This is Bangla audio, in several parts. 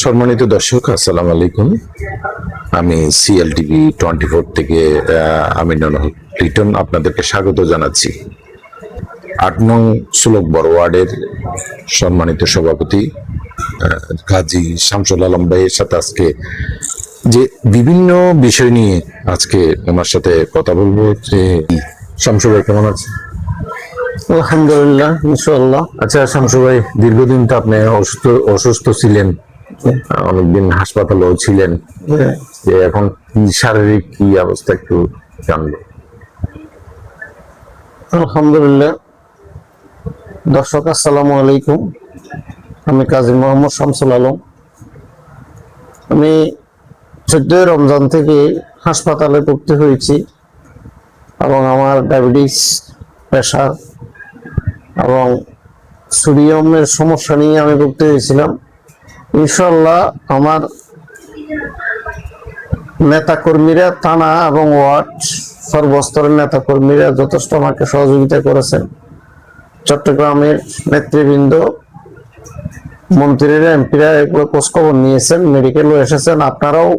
সম্মানিত দর্শক, আসসালামু আলাইকুম। আমি সিএলটিভি 24 থেকে আমিনুল লিটন আপনাদেরকে স্বাগত জানাচ্ছি। 8 নং সুলভ বড় ওয়ার্ডের সম্মানিত সভাপতি কাজী শামসুল আলম ভাইয়ের সাথে আজকে যে বিভিন্ন বিষয় নিয়ে আজকে আমার সাথে কথা বলবো। যে শামসুল ভাই কেমন আছে? আলহামদুলিল্লাহ, ইনশাআল্লাহ। আচ্ছা শামসু ভাই, দীর্ঘদিন তো আপনি অসুস্থ ছিলেন, অনেকদিন হাসপাতালেও ছিলেন। যে এখন শারীরিক কি অবস্থা একটু জানবো। আলহামদুলিল্লাহ। দর্শক আসসালামু আলাইকুম। আমি কাজী মোহাম্মদ শামসুল আলম। আমি 14 রমজান থেকে হাসপাতালে ভর্তি হয়েছি এবং আমার ডায়াবেটিস, প্রেশার এবং সোডিয়ামের সমস্যা নিয়ে আমি ভর্তি হয়েছিলাম। ইনশাআল্লাহ আমার নেতাকর্মীরা, থানা এবং ওয়ার্ড সর্বস্তরের নেতাকর্মীরা যথেষ্ট আমাকে সহযোগিতা করেছেন। চট্টগ্রামের নেতৃবৃন্দ, মন্ত্রীরা, এমপিরা এগুলো খোঁজখবর নিয়েছেন, মেডিকেলও এসেছেন। আপনারাও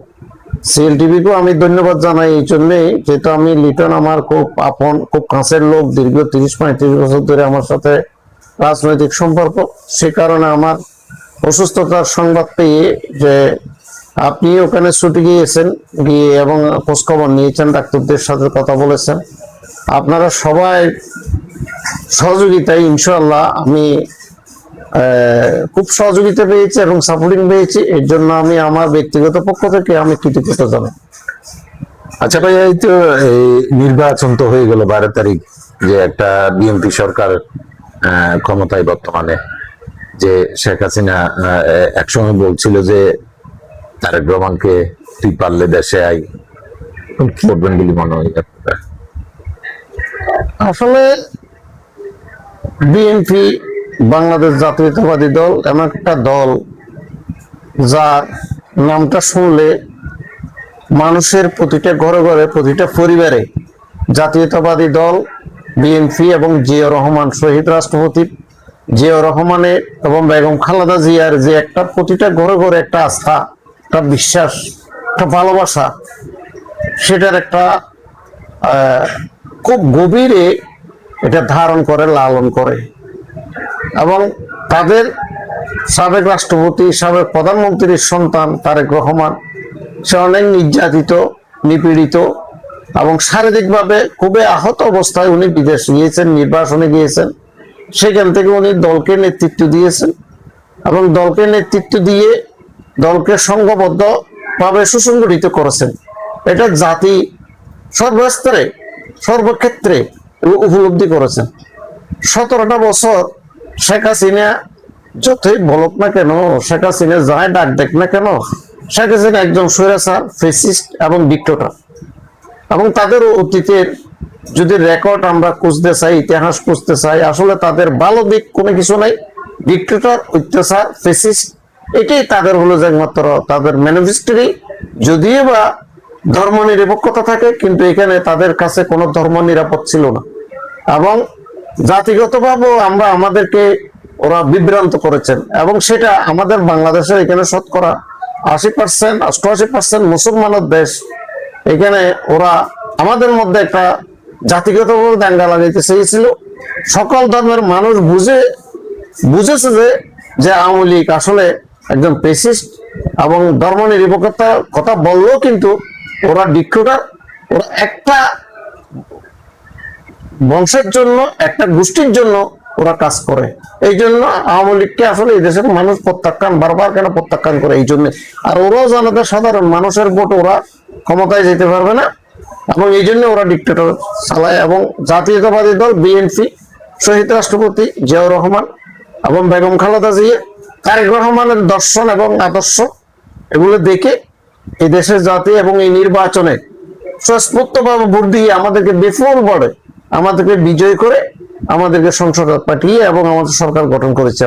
সিএলটিভিকেও আমি ধন্যবাদ জানাই এই জন্যেই, যেহেতু আমি লিটন আমার খুব আপন, খুব কাছের লোক। দীর্ঘ 30-35 বছর ধরে আমার সাথে রাজনৈতিক সম্পর্ক। সে কারণে আমার অসুস্থতার সংবাদ পেয়ে যে আপনি ওখানে ছুটে গিয়েছেন, গিয়ে এবং খোঁজখবর নিয়েছেন, ডাক্তারদের সাথে কথা বলেছেন। আপনারা সবাই সহযোগিতায় ইনশাআল্লাহ আমি খুব সহযোগিতা পেয়েছি এবং সাপোর্টিং পেয়েছি। এর জন্য আমি আমার ব্যক্তিগত পক্ষ থেকে আমি কৃতজ্ঞতা জানাই। আচ্ছা ভাই, এই তো নির্বাচন তো হয়ে গেল 12 তারিখ, যে একটা বিএনপি সরকার ক্ষমতায় বর্তমানে। যে শেখ হাসিনা একসময় বলছিল যে তারেক রহমানকে তুই পারলে দেশে আই, কি করবেন বলে মনে হয় আপনার? আসলে বিএনপি বাংলাদেশ জাতীয়তাবাদী দল এমন একটা দল যার নামটা শুনলে মানুষের প্রতিটা ঘরে ঘরে, প্রতিটা পরিবারে জাতীয়তাবাদী দল বিএনপি এবং জিয়াউর রহমান, শহীদ রাষ্ট্রপতি জিয়াউর রহমানের এবং বেগম খালেদা জিয়ার যে একটা প্রতিটা ঘরে ঘরে একটা আস্থা, একটা বিশ্বাস, একটা ভালোবাসা, সেটার একটা খুব গভীরে এটা ধারণ করে, লালন করে। এবং তাদের সাবেক রাষ্ট্রপতি, সাবেক প্রধানমন্ত্রীর সন্তান তারেক রহমান, সে অনেক নির্যাতিত, নিপীড়িত এবং শারীরিকভাবে খুবই আহত অবস্থায় উনি বিদেশ গিয়েছেন, নির্বাসনে গিয়েছেন। সেখান থেকে উনি দলকে নেতৃত্ব দিয়েছেন এবং দলকে নেতৃত্ব দিয়ে দলকে সংঘবদ্ধ ভাবে সুসংগঠিত করেছেন। এটা জাতি সর্বস্তরে, সর্বক্ষেত্রে উপলব্ধি করেছেন। 17টা বছর শেখ হাসিনা যতই বলুক না কেন, শেখ হাসিনা যাই ডাক দেখ না কেন, শেখ হাসিনা একজন স্বৈরাচার, ফ্যাসিস্ট এবং ডিক্টেটর। এবং তাদের অতীতের যদি রেকর্ড আমরা খুঁজতে চাই, ইতিহাস খুঁজতে চাই, আসলে তাদের ভালো দিক কোনো কিছু নাই। ডিক্টেটর, অত্যাচার, ফ্যাসিস্ট, এটাই তাদের হলো যে একমাত্র তাদের ম্যানিফেস্টোরি। যদিও বা ধর্ম নিরপেক্ষতা থাকে, কিন্তু এখানে তাদের কাছে কোনো ধর্ম নিরাপদ ছিল না। এবং জাতিগতভাবেও আমরা আমাদেরকে ওরা বিভ্রান্ত করেছেন। এবং সেটা আমাদের বাংলাদেশের এখানে শতকরা 80%, 88% মুসলমানের দেশ। এখানে ওরা আমাদের মধ্যে একটা জাতিগতভাবে দাঙ্গা লাগাইতে চেয়েছিল। সকল ধর্মের মানুষ বুঝেছে যে আওয়ামী লীগ আসলে একজন ফ্যাসিস্ট এবং ধর্ম নিরপেক্ষতার কথা বললেও কিন্তু ওরা ডিক্টেটর। ওরা একটা বংশের জন্য, একটা গোষ্ঠীর জন্য ওরা কাজ করে। এই জন্য আওয়ামী লীগকে আসলে এই দেশের মানুষ প্রত্যাখ্যান, বারবার কেন প্রত্যাখ্যান করে, এই জন্য। আর ওরাও জানাতে সাধারণ মানুষের ভোট ওরা ক্ষমতায় যেতে পারবে না এবং এই জন্য ওরা ডিক্টেটর চালায়। এবং জাতীয়তাবাদী দল বিএনপি, শহীদ রাষ্ট্রপতি জিয়াউর রহমান এবং বেগম খালেদা জিয়া, তারেক রহমানের দর্শন এবং আদর্শ, এগুলো দেখে এই দেশের জাতি এবং এই নির্বাচনে স্বস্ফূর্তভাবে ভোট দিয়ে আমাদেরকে বিপুল বড়ে আমাদেরকে বিজয় করে আমাদেরকে সংসদে পাঠিয়ে এবং আমাদের সরকার গঠন করেছে।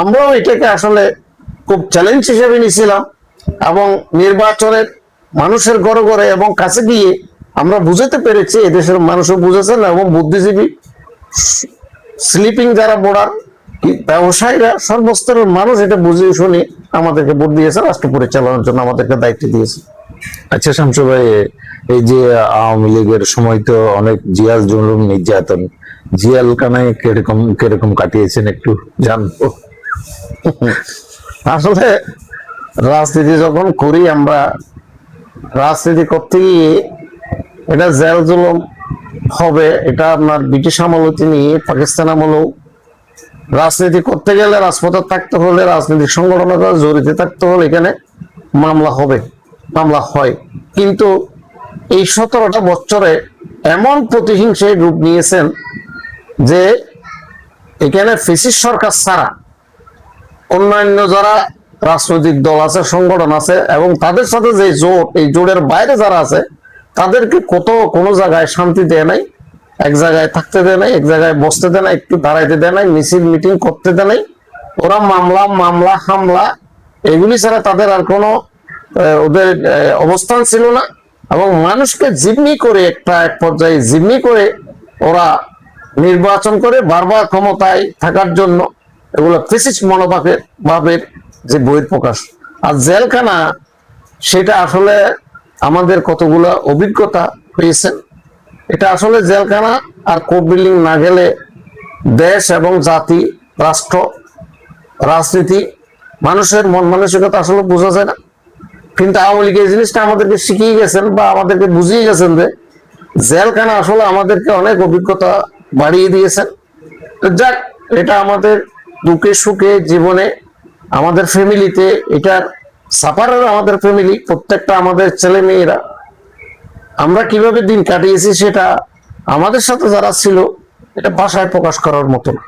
আমরাও এটাকে আসলে খুব চ্যালেঞ্জ হিসেবে নিয়েছিলাম এবং নির্বাচনের মানুষের ঘরে ঘরে এবং কাছে গিয়ে আমরা বুঝাতে পেরেছি, এদেশের মানুষও বুঝেছেন এবং বুদ্ধিজীবী, স্লিপিং যারা বোর্ডার, ব্যবসায়ীরা সর্বস্তরের মানুষ এটা বুঝে শুনে আমাদেরকে ভোট দিয়েছে, রাষ্ট্র পরিচালনার জন্য আমাদেরকে দায়িত্ব দিয়েছে। আচ্ছা শামসু ভাই, এই যে আওয়ামী লীগের সময় তো অনেক জিয়াল জুলুম নির্যাতন, জিয়াল কানায় কিরকম কিরকম কাটিয়েছেন একটু জানবো। আসলে রাজনীতি যখন করি আমরা, রাজনীতি করতে গিয়ে এটা জেল জুলুম হবে, এটা আপনার ব্রিটিশ আমল হতে নিয়ে পাকিস্তান আমলেও রাজনীতি করতে গেলে, রাজপথে থাকতে হলে, রাজনৈতিক সংগঠনের সাথে জড়িত থাকতে হলে এখানে মামলা হবে, মামলা হয়। কিন্তু এই 17টা বছরে এমন প্রতিহিংসায় রূপ নিয়েছেন যে এখানে ফ্যাসিস্ট সরকার ছাড়া অন্যান্য যারা রাজনৈতিক দল আছে, সংগঠন আছে এবং তাদের সাথে যে জোট, এই জোটের বাইরে যারা আছে তাদেরকে কোনো জায়গায় শান্তি দেয় নাই, এক জায়গায় থাকতে দেয় নাই, এক জায়গায় বসতে দেয় নাই, একটু দাঁড়াইতে দেয় নাই, মিছিল মিটিং করতে দেয় নাই। ওরা মামলা হামলা এগুলি ছাড়া তাদের আর কোনো ওদের অবস্থান ছিল না। এবং মানুষকে জিম্মি করে এক পর্যায়ে জিম্মি করে ওরা নির্বাচন করে বারবার ক্ষমতায় থাকার জন্য, এগুলো ফ্যাসিস্ট মনোভাবের যে বহিঃপ্রকাশ। আর জেলখানা, সেটা আসলে আমাদের কতগুলো অভিজ্ঞতা হয়েছে। এটা আসলে জেলখানা আর কোর্ট বিল্ডিং না গেলে দেশ এবং জাতি, রাষ্ট্র, রাজনীতি, মানুষের মন মানসিকতা আসলে বোঝা যায় না। কিন্তু আওয়ামী লীগ এই জিনিসটা আমাদেরকে শিখিয়ে গেছেন বা আমাদেরকে বুঝিয়ে গেছেন যে জেলখানা আসলে আমাদেরকে অনেক অভিজ্ঞতা বাড়িয়ে দিয়েছেন। যাক, এটা আমাদের দুঃখে সুখে জীবনে, আমাদের ফ্যামিলিতে এটার সাফারার, আমাদের ফ্যামিলি প্রত্যেকটা, আমাদের ছেলে মেয়েরা আমরা কিভাবে দিন কাটিয়েছি সেটা আমাদের সাথে যারা ছিল এটা ভাষায় প্রকাশ করার মতো না।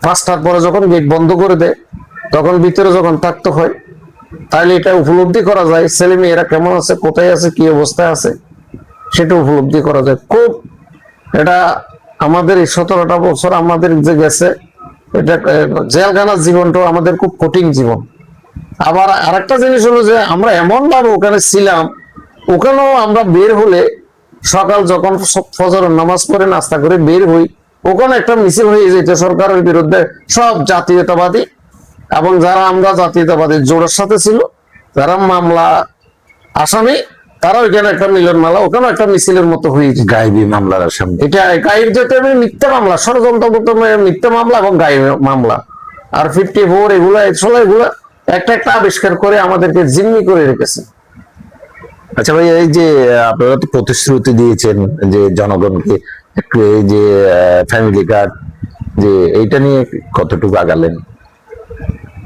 5টার পরে যখন গেট বন্ধ করে দেয় তখন ভিতরে যখন থাকতে হয়, তাহলে এটা উপলব্ধি করা যায় ছেলে মেয়েরা কেমন আছে, কোথায় আছে, কি অবস্থায় আছে, সেটা উপলব্ধি করা যায় খুব। এটা আমাদের এই 17টা বছর আমাদের যে গেছে, এটা জেলখানার জীবনটাও আমাদের খুব কঠিন জীবন। আবার আরেকটা জিনিস হলো যে আমরা এমন ভাবে ওখানে ছিলাম, ওখানেও আমরা বের হলে সকাল যখন ফজরের নামাজ পড়ে নাস্তা করে বের হই, ওখানে একটা মিছিল হয়ে যেত সরকারের বিরুদ্ধে, সব জাতীয়তাবাদী এবং যারা আমরা জাতীয়তাবাদী জোরের সাথে ছিল, যারা মামলা আসামি, তারা ওইখানে একটা মিলন মেলা, ওখানে একটা মিছিলের মতো হয়েছে। গায়েবী মামলার আসামি, এটা গায়েব যেতে মিথ্যা মামলা, ষড়যন্ত্র মিথ্যা মামলা এবং গায়েব মামলা আর 54 এগুলা একটা আবিষ্কার করে আমাদেরকে জিম্মি করে রেখেছে। আচ্ছা ভাই, এই যে আপনারা তো প্রতিশ্রুতি দিয়েছেন যে জনগণকে, একটু এই যে ফ্যামিলি কার্ড, যে এইটা নিয়ে কতটুকু আগালেন?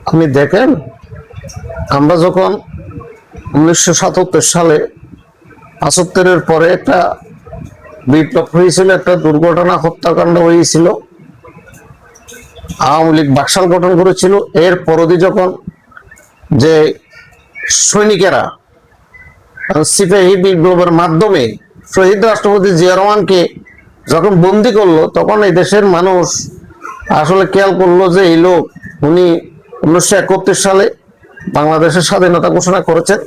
আপনি দেখেন, আমরা যখন 1977 সালে 75-এর পরে একটা বিপ্লব হয়েছিল, একটা দুর্ঘটনা, হত্যাকাণ্ড হয়েছিল, আওয়ামী লীগ বাকশাল গঠন করেছিল। এর পরদি যখন যে সৈনিকেরা সিপাহী বিপ্লবের মাধ্যমে শহীদ রাষ্ট্রপতি জিয়া রহমানকে যখন বন্দি করলো, তখন এই দেশের মানুষ আসলে খেয়াল করলো যে এই লোক, উনি 1971 সালে বাংলাদেশের স্বাধীনতা ঘোষণা করেছেন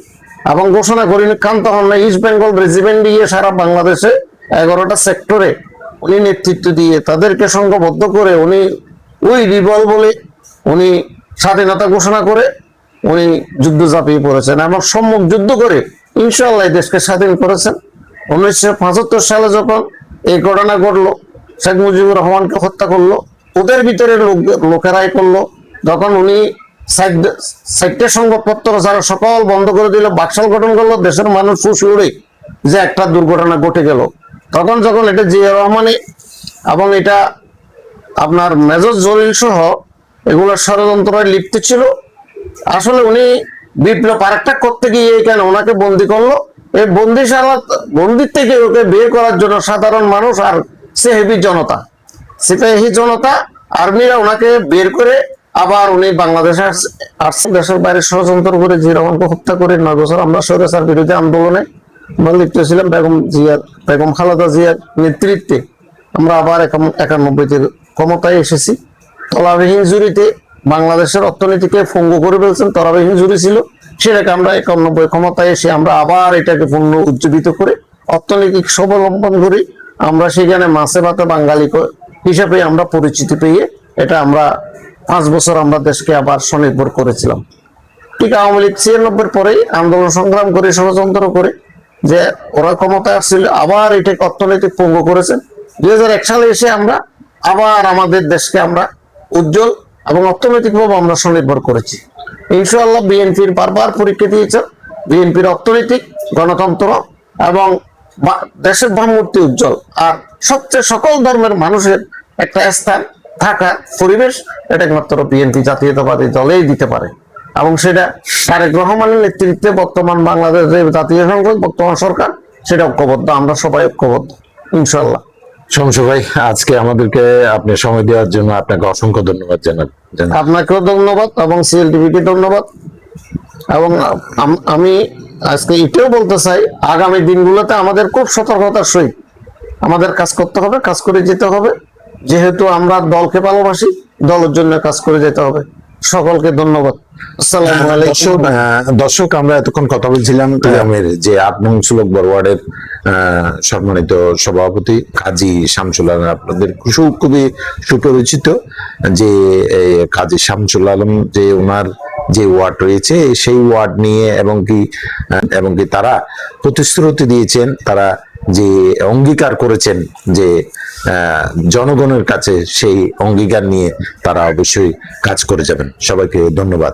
এবং ঘোষণা করে ক্ষান্ত হন না। ইস্ট বেঙ্গল রেজিমেন্ট দিয়ে সারা বাংলাদেশে 11টা সেক্টরে উনি নেতৃত্ব দিয়ে তাদেরকে সংঘবদ্ধ করে উনি ওই রিভল বলে উনি স্বাধীনতা ঘোষণা করে উনি যুদ্ধ ঝাঁপিয়ে পড়েছেন এবং সম্মুখ যুদ্ধ করে ইনশাআল্লাহ দেশকে স্বাধীন করেছেন। 1975 সালে যখন এই ঘটনা ঘটলো, শেখ মুজিবুর রহমানকে হত্যা করলো, ওদের ভিতরে লোকেরাই করলো, তখন উনি 4টে সংবাদপত্র যারা সকল বন্ধ করে দিল, বাকশাল গঠন করলো, দেশের মানুষ খুশি উড়ে যে একটা দুর্ঘটনা ঘটে গেল। তখন যখন এটা জিয়া রহমানে এবং এটা আপনার মেজর জলিল সহ এগুলো ষড়যন্ত্রে লিপ্ত ছিল, আসলে উনি বিপ্লব আরেকটা করতে গিয়ে এখানে ওনাকে বন্দি করলো। এই বন্দির থেকে ওকে বের করার জন্য সাধারণ মানুষ আর সিপাহী জনতা, সিপাহী জনতা, আর্মিরা ওনাকে বের করে আবার উনি বাংলাদেশে আসছেন। দেশের বাইরে ষড়যন্ত্র করে জিয়া রহমানকে হত্যা করে 9 বছর আমরা স্বৈরাচার বিরোধী আন্দোলনে লিপ্ত ছিলাম। বেগম খালেদা জিয়ার নেতৃত্বে আমরা আবার 91-তে ক্ষমতায় এসেছি। তলাবিহীন জুরিতে বাংলাদেশের অর্থনীতিকে পঙ্গু করে ফেলছেন, তলাবিহীন জুরি ছিল, সেটাকে আমরা 91 ক্ষমতায় এসে আমরা আবার এটাকে পূর্ণ উজ্জীবিত করে অর্থনৈতিক স্বাবলম্বন করি। আমরা সেখানে মাছে ভাতে বাঙালি হিসাবে আমরা পরিচিতি পেয়ে এটা আমরা 5 বছর আমরা দেশকে আবার স্বনির্ভর করেছিলাম। ঠিক আওয়ামী লীগ 96 পরেই আন্দোলন সংগ্রাম করে ষড়যন্ত্র করে যে ওরা ক্ষমতায় আসছিল, আবার এটাকে অর্থনৈতিক পঙ্গু করেছে। 2001 সালে এসে আমরা আবার আমাদের দেশকে আমরা উজ্জ্বল এবং অর্থনৈতিকভাবে আমরা স্বনির্ভর করেছি। ইনশাআল্লাহ বিএনপির বারবার পরীক্ষা দিয়েছে, বিএনপির অর্থনৈতিক, গণতন্ত্র এবং দেশের ভাবমূর্তি উজ্জ্বল। আর সবচেয়ে সকল ধর্মের মানুষের একটা স্থান থাকা পরিবেশ এটা একমাত্র বিএনপি জাতীয়তাবাদী দলেই দিতে পারে, এবং সেটা তারেক রহমানের নেতৃত্বে বর্তমান বাংলাদেশের জাতীয় সংসদ, বর্তমান সরকার সেটা ঐক্যবদ্ধ, আমরা সবাই ঐক্যবদ্ধ ইনশাআল্লাহ। শমশু ভাই, আজকে আমাদেরকে আপনি সময় দেওয়ার জন্য আপনাকে অসংখ্য ধন্যবাদ জানাই। আপনাকেও ধন্যবাদ এবং সিএলটিভিকে ধন্যবাদ। এবং আমি আজকে এটাও বলতে চাই, আগামী দিনগুলোতে আমাদের খুব সতর্কতার সহিত আমাদের কাজ করতে হবে, কাজ করে যেতে হবে। যেহেতু আমরা দলকে ভালোবাসি, দলের জন্য কাজ করে যেতে হবে। সকলকে ধন্যবাদ। আসসালামু আলাইকুম। দর্শক, আমরা এতক্ষণ কথা বলছিলাম গ্রামের যে 8 নং সুলভ বড়ওয়ার্ডের সম্মানিত সভাপতি কাজী শামসুল আলম। আপনাদের খুবই সুপরিচিত যে কাজী শামসুল আলম, যে ওনার যে ওয়ার্ড রয়েছে সেই ওয়ার্ড নিয়ে এবং কি তারা প্রতিশ্রুতি দিয়েছেন, তারা যে অঙ্গীকার করেছেন যে জনগণের কাছে সেই অঙ্গীকার নিয়ে তারা অবশ্যই কাজ করে যাবেন। সবাইকে ধন্যবাদ।